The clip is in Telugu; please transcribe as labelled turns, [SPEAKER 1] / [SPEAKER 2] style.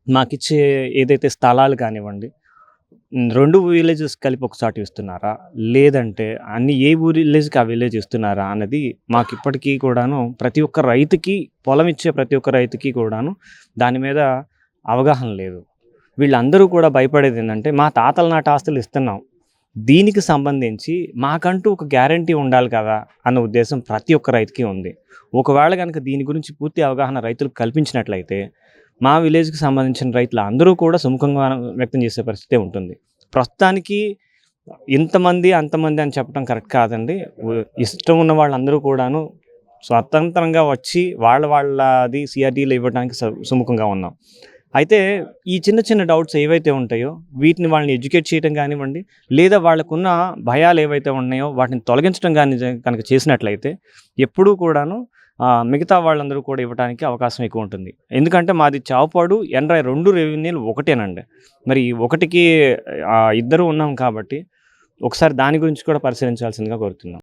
[SPEAKER 1] మాకిచ్చే ఏదైతే స్థలాలు కానివ్వండి, 2 విలేజెస్ కలిపి ఒక చోట ఇస్తున్నారా? లేదంటే ఏ ఊరు విలేజ్‌కి ఆ విలేజ్ ఇస్తున్నారా? అన్నది మాకిప్పటికీ కూడాను ప్రతి ఒక్క రైతుకి పొలం ఇచ్చే ప్రతి ఒక్క రైతుకి కూడాను దాని మీద అవగాహన లేదు. వీళ్ళందరూ కూడా భయపడేదేందంటే, మా తాతల నాటి ఆస్తులు ఇస్తున్నాం. దీనికి సంబంధించి మాకంటూ ఒక గ్యారంటీ ఉండాలి కదా! అన్న ఉద్దేశం ప్రతి ఒక్క రైతుకి ఉంది. ఒకవేళ గనక దీని గురించి పూర్తి అవగాహన రైతులకు కల్పించినట్లయితే, మా విలేజ్‌కి సంబంధించిన రైతులందరూ కూడా సుముఖంగా వ్యక్తం చేసే పరిస్థితే ఉంటుంది. ప్రస్తుతానికి ఇంతమంది, అంతమంది అని చెప్పడం కరెక్ట్ కాదండి. ఇష్టం ఉన్న వాళ్ళందరూ కూడాను స్వతంత్రంగా వచ్చి వాళ్ళది సీఆర్‌డీలో ఇవ్వడానికి సుముఖంగా ఉన్నాం. అయితే ఈ చిన్న చిన్న డౌట్స్ ఏవైతే ఉంటాయో వీటిని వాళ్ళని ఎడ్యుకేట్ చేయడం కానివ్వండి, లేదా వాళ్ళకున్న భయాలు ఏవైతే ఉన్నాయో వాటిని తొలగించడం గాని కనుక చేసినట్లయితే ఎప్పుడూ కూడాను మిగతా వాళ్ళందరూ కూడా ఇవ్వడానికి అవకాశం ఎక్కువుంటుంది. ఎందుకంటే మాది చావుపాడు, ఎండ్రాయి 2 రెవెన్యూలు ఒకటేనండి. మరి ఒకటికి ఇద్దరు ఉన్నాం కాబట్టి ఒకసారి దాని గురించి కూడా పరిశీలించాల్సిందిగా కోరుతున్నాం.